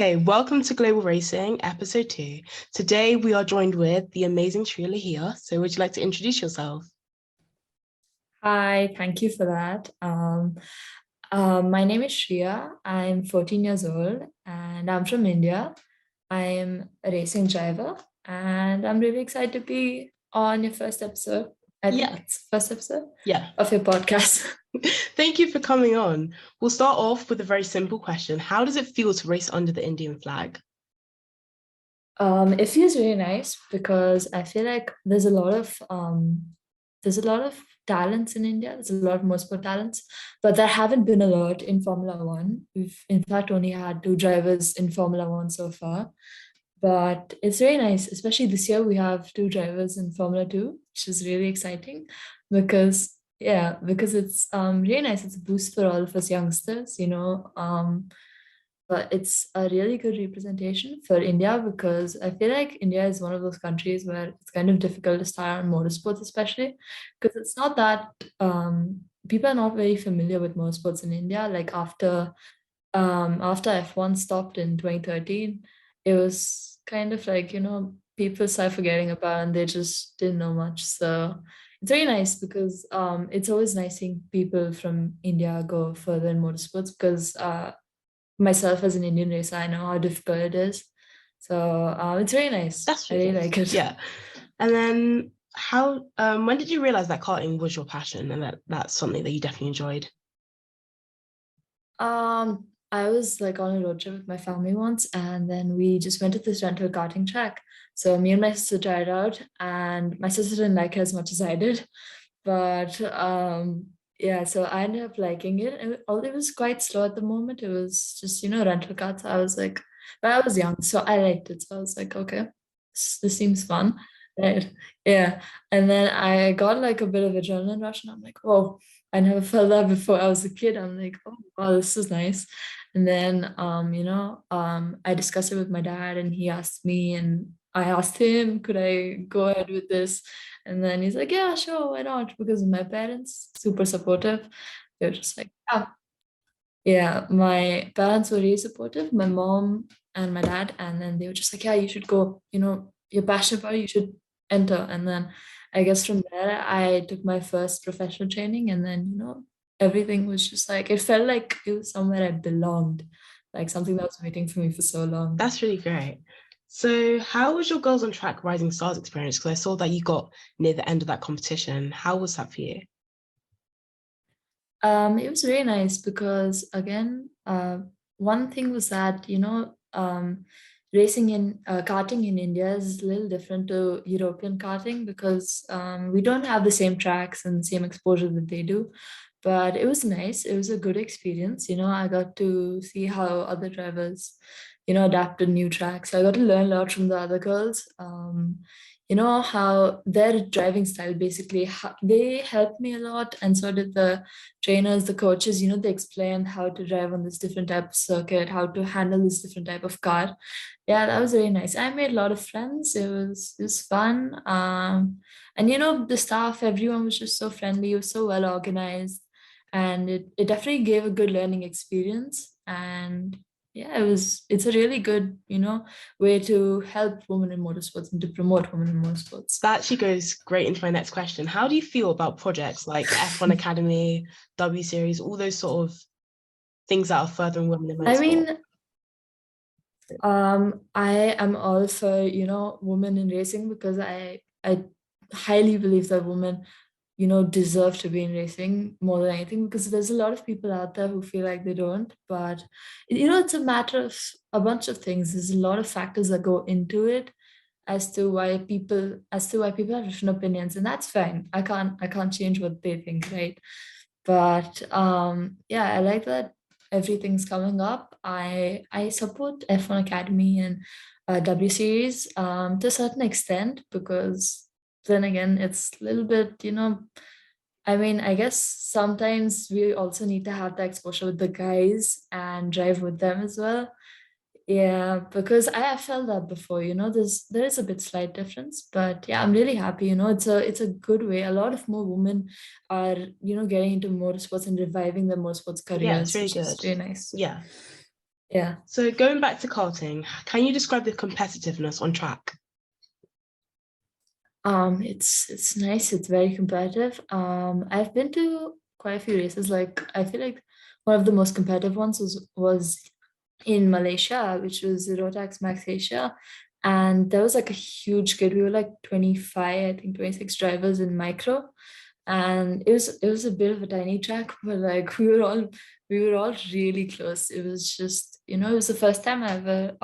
Okay, welcome to Global Racing, episode 2. Today we are joined with the amazing Shriya Lohia. So would you like to introduce yourself? Hi, thank you for that. My name is Shriya. I'm 14 years old and I'm from India. I'm a racing driver and I'm really excited to be on your first episode. I think Yeah, that's first episode yeah. of your podcast. Thank you for coming on. We'll start off with a very simple question. How does it feel to race under the Indian flag? It feels really nice because I feel like there's a lot of talents in India. There's a lot of motorsport talents, but there haven't been a lot in Formula One. We've in fact only had two drivers in Formula One so far. But it's really nice, especially this year we have two drivers in Formula Two, which is really exciting because it's really nice. It's a boost for all of us youngsters. But it's a really good representation for India because I feel like India is one of those countries where it's kind of difficult to start on motorsports, especially because it's not that people are not very familiar with motorsports in India. Like after F1 stopped in 2013, it was kind of like, people started forgetting about it and they just didn't know much. So it's very nice because it's always nice seeing people from India go further in motorsports because myself as an Indian racer, I know how difficult it is. So it's very nice. That's I really really nice. like it. Yeah. And then when did you realize that karting was your passion and that's something that you definitely enjoyed? I was like on a road trip with my family once, and then we just went to this rental karting track. So me and my sister tried out, and my sister didn't like it as much as I did. But yeah, so I ended up liking it. And although it was quite slow at the moment, it was just, rental cars. I was like, but I was young, so I liked it. So I was like, okay, this seems fun. Right. Yeah. And then I got like a bit of adrenaline rush, and I'm like, whoa, I never felt that before I was a kid. I'm like, oh wow, this is nice. And then I discussed it with my dad and he asked me and I asked him, could I go ahead with this? And then he's like, yeah, sure, why not? Because my parents, super supportive. They're just like, yeah. Yeah, my parents were really supportive, my mom and my dad, and then they were just like, yeah, you should go, you're passionate about it, you should enter. And then I guess from there, I took my first professional training, and then, everything was just like, it felt like it was somewhere I belonged, like something that was waiting for me for so long. That's really great. So how was your Girls on Track Rising Stars experience? Because I saw that you got near the end of that competition. How was that for you? It was really nice because again, one thing was that racing in karting in India is a little different to European karting because we don't have the same tracks and same exposure that they do. But it was nice. It was a good experience. I got to see how other drivers, adapt to new tracks. I got to learn a lot from the other girls. How their driving style basically they helped me a lot, and so did the trainers, the coaches. They explained how to drive on this different type of circuit, how to handle this different type of car. Yeah, that was really nice. I made a lot of friends. It was fun. And the staff, everyone was just so friendly. It was so well organized, and it definitely gave a good learning experience. And yeah, it's a really good, way to help women in motorsports and to promote women in motorsports. That actually goes great into my next question. How do you feel about projects like F1 Academy, W Series, all those sort of things that are furthering women in I motorsport? mean, I am all for, women in racing because I highly believe that women, deserve to be in racing more than anything because there's a lot of people out there who feel like they don't. But it's a matter of a bunch of things. There's a lot of factors that go into it as to why people have different opinions, and that's fine. I can't change what they think, right? But yeah, I like that everything's coming up. I support F1 Academy and W Series to a certain extent because then again, it's a little bit, I mean, I guess sometimes we also need to have the exposure with the guys and drive with them as well. Yeah, because I have felt that before, there is a bit slight difference, but yeah, I'm really happy, it's a good way. A lot of more women are, getting into motorsports and reviving their motorsports Yeah, it's careers, really which is good. really nice. Yeah. Yeah. So going back to karting, can you describe the competitiveness on track? It's nice. It's very competitive. I've been to quite a few races. Like I feel like one of the most competitive ones was in Malaysia, which was the Rotax Max Asia. And there was like a huge grid. We were like 25, I think 26 drivers in micro. And it was a bit of a tiny track, but like we were all really close. It was just, it was the first time I ever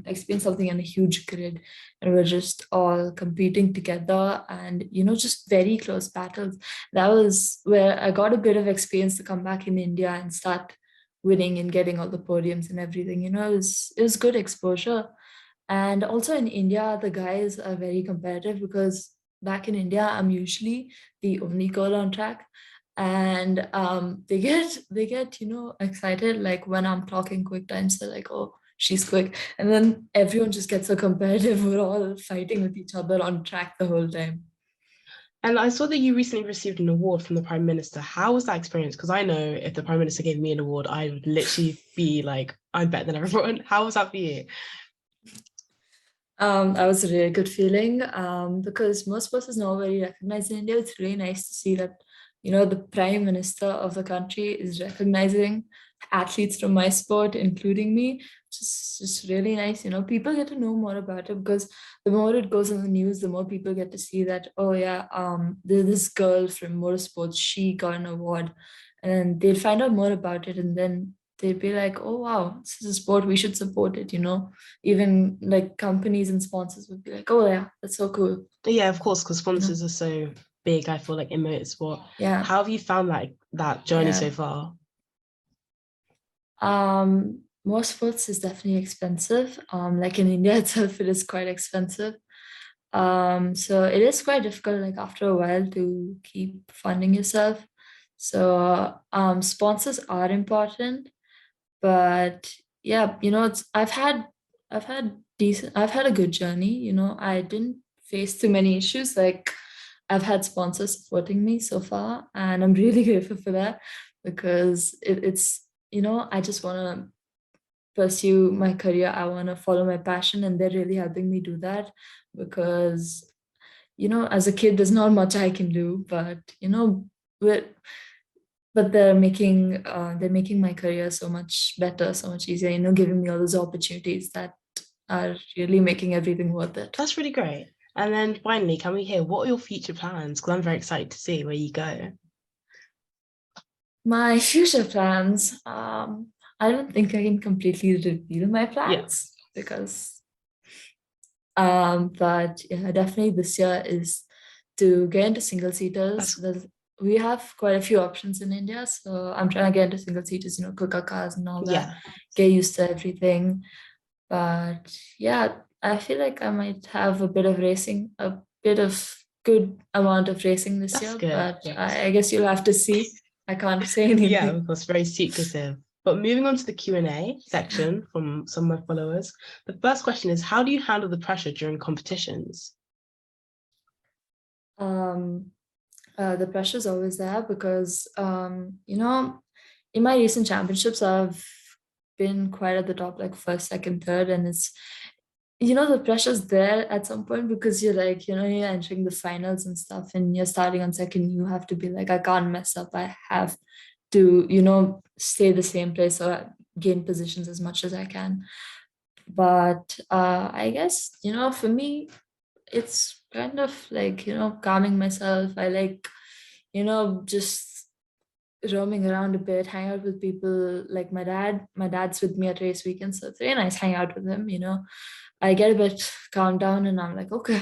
experienced something in a huge grid, and we're just all competing together, and just very close battles. That was where I got a bit of experience to come back in India and start winning and getting all the podiums and everything. It was good exposure. And also in India, the guys are very competitive because back in India, I'm usually the only girl on track. And they get excited like when I'm talking quick times. They're like, oh, she's quick. And then everyone just gets so competitive. We're all fighting with each other on track the whole time. And I saw that you recently received an award from the Prime Minister. How was that experience? Because I know if the Prime Minister gave me an award, I would literally be like, I'm better than everyone. How was that for you? That was a really good feeling because most sports is not very recognized in India. It's really nice to see that, the Prime Minister of the country is recognizing athletes from my sport, including me. Just really nice. People get to know more about it because the more it goes on the news, the more people get to see that, oh yeah, there's this girl from motorsports, she got an award. And they'll find out more about it, and then they'd be like, oh wow, this is a sport, we should support it. Even like companies and sponsors would be like, oh yeah, that's so cool. Yeah, of course, because You know? sponsors are so big, I feel like in motorsport. Yeah. How have you found that journey Yeah. so far? More sports is definitely expensive. Like in India itself, it is quite expensive. So it is quite difficult, like after a while, to keep funding yourself. So sponsors are important, but yeah, I've had a good journey. I didn't face too many issues. Like I've had sponsors supporting me so far, and I'm really grateful for that because it's I just want to pursue my career. I want to follow my passion, and they're really helping me do that because as a kid, there's not much I can do, but but they're making my career so much better, so much easier. Giving me all those opportunities that are really making everything worth it. That's really great. And then finally, can we hear what are your future plans? Because I'm very excited to see where you go. My future plans. I don't think I can completely reveal my Yeah, plans because but yeah, definitely this year is to get into single seaters. that's We have quite a few options in India, so I'm trying to get into single seaters, quicker cars and all that, yeah, get used to everything. But yeah, I feel like I might have a bit of racing, a bit of good amount of racing this that's year, good. but I guess you'll have to see. I can't say Yeah, anything. of course, very secretive. But moving on to the Q&A section from some of my followers, the first question is, how do you handle the pressure during competitions? Um, the pressure is always there because in my recent championships I've been quite at the top, like first, second, third, and it's the pressure's there at some point because you're like, you're entering the finals and stuff, and you're starting on second. You have to be like, I can't mess up. I have to, stay the same place or gain positions as much as I can. But I guess, for me, it's kind of like, calming myself. I like, just roaming around a bit, hang out with people like my dad. My dad's with me at race weekends, so it's very nice hang out with him. I get a bit calmed down and I'm like, okay,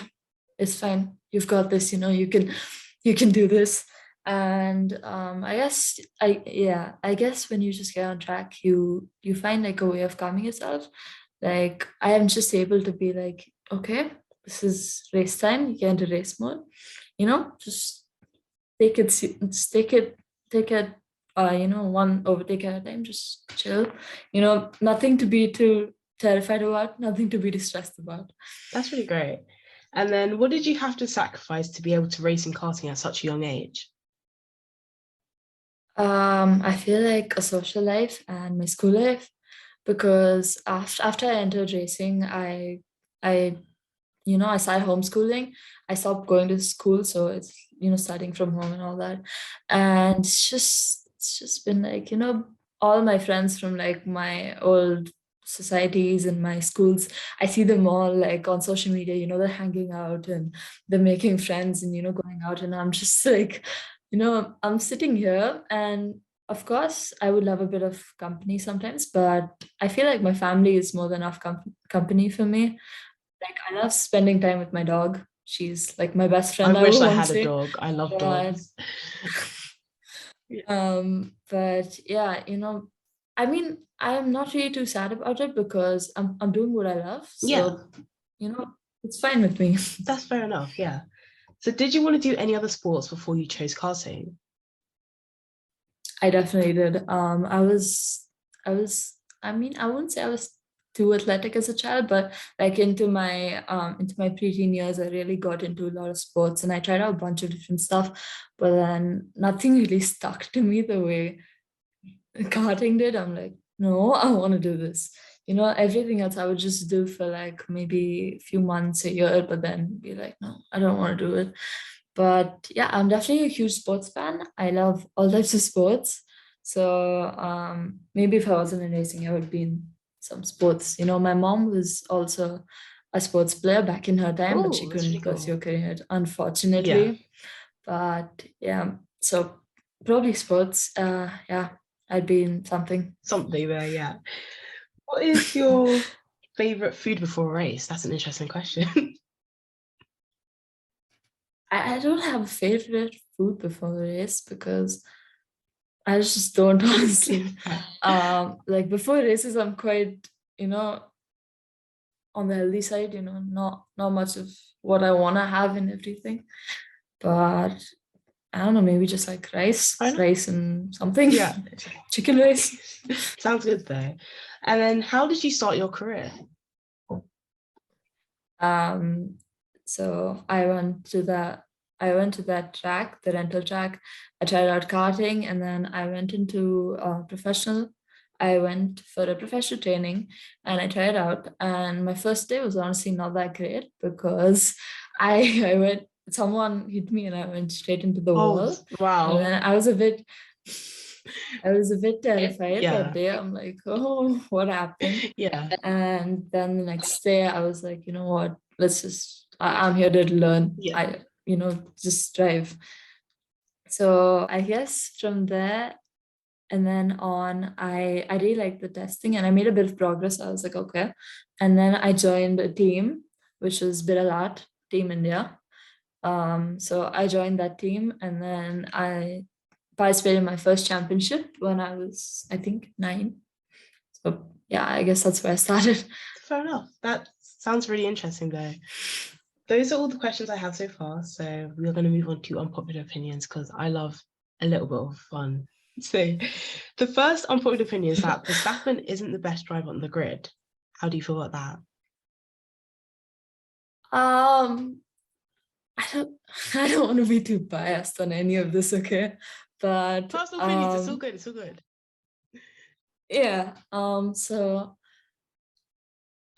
it's fine. You've got this, you can do this. And I guess when you just get on track, you find like a way of calming yourself. Like I am just able to be like, okay, this is race time, you get into race mode, just just take it one overtake at a time, just chill. Nothing to be too terrified about, nothing to be distressed about. That's really great. And then what did you have to sacrifice to be able to race in karting at such a young age? I feel like a social life and my school life because after I entered racing, I I started homeschooling. I stopped going to school, so it's studying from home and all that. And it's just been like, all my friends from like my old societies and my schools, I see them all like on social media, they're hanging out and they're making friends and going out, and I'm just like, I'm sitting here, and of course I would love a bit of company sometimes, but I feel like my family is more than enough company for me. Like I love spending time with my dog. She's like my best I friend, I wish I won't had a say. dog. I love But dogs. Yeah. but yeah, I mean, I'm not really too sad about it because I'm doing what I love. Yeah, So, it's fine with me. that's fair enough. Yeah. So did you want to do any other sports before you chose karting? I definitely did. I mean, I wouldn't say I was too athletic as a child, but like into my preteen years, I really got into a lot of sports and I tried out a bunch of different stuff, but then nothing really stuck to me the way karting did. I'm like, no, I want to do this. Everything else I would just do for like maybe a few months, a year, but then be like, no, I don't want to do it. But yeah, I'm definitely a huge sports fan. I love all types of sports. So maybe if I wasn't in racing, I would be in some sports. My mom was also a sports player back in her time, but she Oh, that's really couldn't pursue a cool. career, Yeah, unfortunately. But yeah, so probably sports. Yeah, I'd be in something. something there. Yeah. What is your favorite food before a race? That's an interesting question. I don't have a favorite food before the race because I just don't honestly. Like before races, I'm quite, you know, on the healthy side, not much of what I wanna have and everything. But I don't know, maybe just like rice, I know. rice and something, Yeah. chicken rice. Sounds good though. And then how did you start your career? Um, so I went to that track, the rental track. I tried out karting, and then I went into professional. I went for a professional training, and I tried out. And my first day was honestly not that great because I went. Someone hit me, and I went straight into the Oh, wall. And wow. then I was a bit terrified that Yeah. day. I'm like, oh, what happened? Yeah. And then the next day, I was like, you know what? I'm here to learn. Yeah. Just drive. So I guess from there and then on, I really liked the testing and I made a bit of progress. I was like, okay. And then I joined a team, which was Biralat, Team India. So I joined that team and then I participated in my first championship when I was, I think, 9. So yeah, I guess that's where I started. Fair enough. That sounds really interesting though. Those are all the questions I have so far. So we're going to move on to unpopular opinions because I love a little bit of fun. So the first unpopular opinion is that Verstappen isn't the best driver on the grid. How do you feel about that? Um, I don't I don't want to be too biased on any of this, okay? But Personal opinions, it's all good. It's all good. yeah, so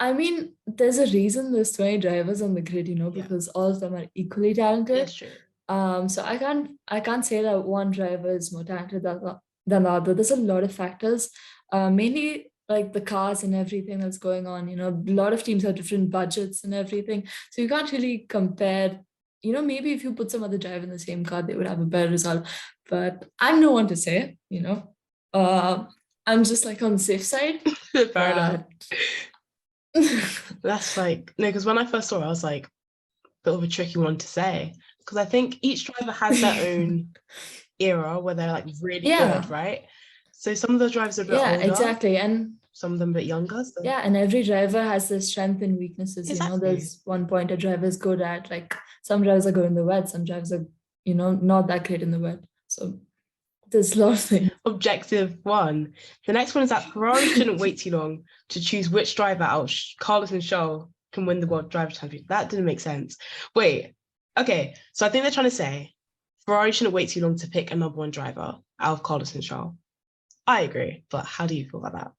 I mean, there's a reason there's 20 drivers on the grid, Yeah. because all of them are equally Yeah, talented. it's true. So I can't say that one driver is more talented than the other. There's a lot of factors, mainly like the cars and everything that's going on. A lot of teams have different budgets and everything, so you can't really compare. Maybe if you put some other driver in the same car, they would have a better result. But I'm no one to say. Uh, I'm just like on the safe side. Fair enough. But That's like, no, because when I first saw it, I was like, bit of a tricky one to say. Because I think each driver has their own era where they're like really yeah, good, right? So some of the drivers are a bit yeah, older, exactly. And some of them a bit younger. So yeah, and every driver has their strength and weaknesses. exactly. There's one point a driver is good at, like some drivers are good in the wet, some drivers are, not that great in the wet. So there's a lot of things. Objective one. The next one is that Ferrari shouldn't wait too long to choose which driver out of Carlos and Charles can win the World Driver Championship. That didn't make sense. Wait, okay. So I think they're trying to say Ferrari shouldn't wait too long to pick a number one driver out of Carlos and Charles. I agree, but how do you feel about that?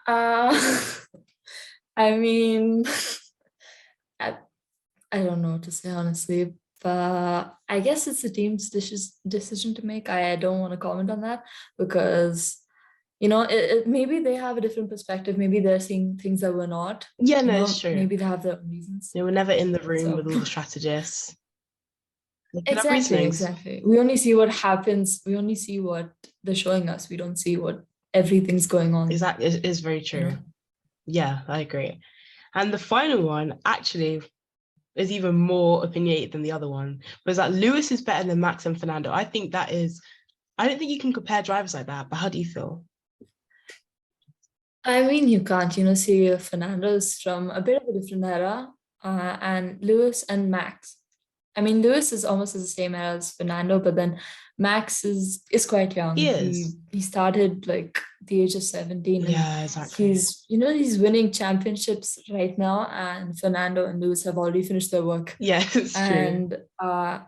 Uh, I mean, I, I don't know what to say honestly, but I guess it's the team's decision to make. I don't want to comment on that because maybe they have a different perspective. Maybe they're seeing things that we're not. Yeah, no, it's true. Maybe they have their own reasons. They were never in the room So with all the strategists. They could have exactly, reasonings. exactly. We only see what happens. We only see what they're showing us. We don't see what everything's going on. Exactly, it is very true. Yeah, I agree. And the final one actually is even more opinionated than the other one, was that Lewis is better than Max and Fernando. I don't think you can compare drivers like that, but how do you feel? I mean, you can't, see Fernando's from a bit of a different era, and Lewis and Max. I mean, Lewis is almost the same era as Fernando, but then Max is quite young. He is. He started like the age of 17. Yeah, exactly. He's winning championships right now, and Fernando and Lewis have already finished their work. Yeah, it's And true.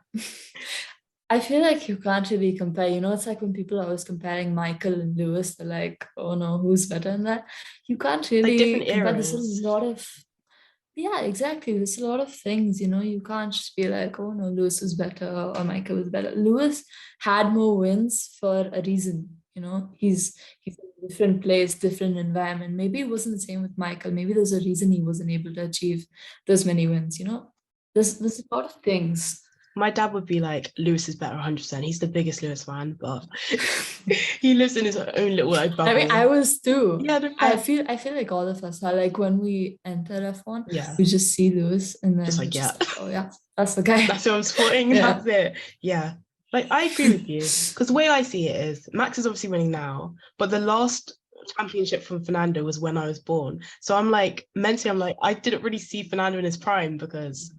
I feel like you can't really compare. It's like when people are always comparing Michael and Lewis, they're like, oh no, who's better than that? You can't Like really different compare. There's eras. a lot of, yeah, exactly. There's a lot of things, you can't just be like, oh no, Lewis was better or Michael was better. Lewis had more wins for a reason, he's in a different place, different environment. Maybe it wasn't the same with Michael. Maybe there's a reason he wasn't able to achieve those many wins, There's a lot of things. My dad would be like, Lewis is better 100%. He's the biggest Lewis fan, but he lives in his own little bubble. I mean, I was too. Yeah, I feel like all of us are like when we enter F1, yeah, we just see Lewis and then just we're like, just like, oh yeah, that's the guy. that's who I'm supporting. Yeah. That's it. Yeah. Like, I agree with you. Because the way I see it is, Max is obviously winning now, but the last championship from Fernando was when I was born. So I'm like, mentally, I'm like, I didn't really see Fernando in his prime because,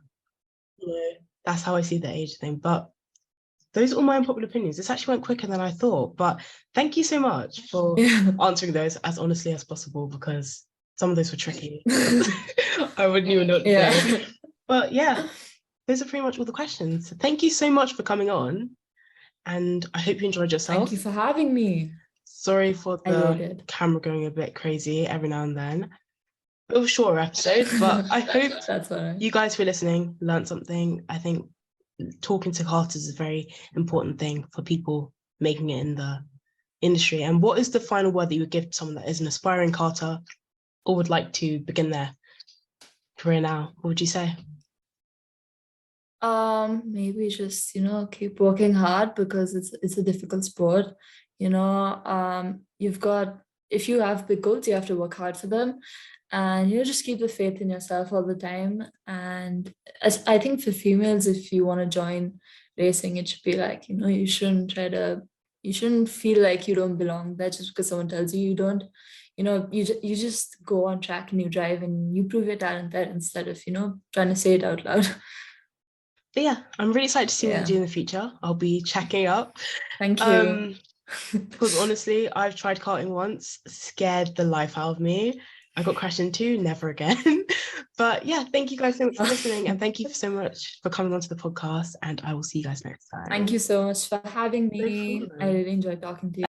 that's how I see the age thing. But those are all my unpopular opinions. This actually went quicker than I thought. But thank you so much for answering those as honestly as possible, because some of those were tricky. I wouldn't even know what to say. But yeah, those are pretty much all the questions. So thank you so much for coming on. And I hope you enjoyed yourself. Thank you for having me. Sorry for the camera going a bit crazy every now and then. It was a shorter episode, but I hope that's all right. You guys who are listening learned something. I think talking to karters is a very important thing for people making it in the industry. And what is the final word that you would give to someone that is an aspiring karter or would like to begin their career now? What would you say? Maybe just keep working hard, because it's a difficult sport. You've got, if you have big goals, you have to work hard for them, and just keep the faith in yourself all the time. And as I think for females, if you want to join racing, it should be like, you shouldn't feel like you don't belong there just because someone tells you don't. You just go on track and you drive and you prove your talent there, instead of trying to say it out loud. But yeah, I'm really excited to see what you do in the future. I'll be checking up. Thank you. Because honestly, I've tried karting once, scared the life out of me. I got crashed into, never again. But yeah, thank you guys so much for listening, and thank you so much for coming onto the podcast, and I will see you guys next time. Thank you so much for having me. I really enjoyed talking to you.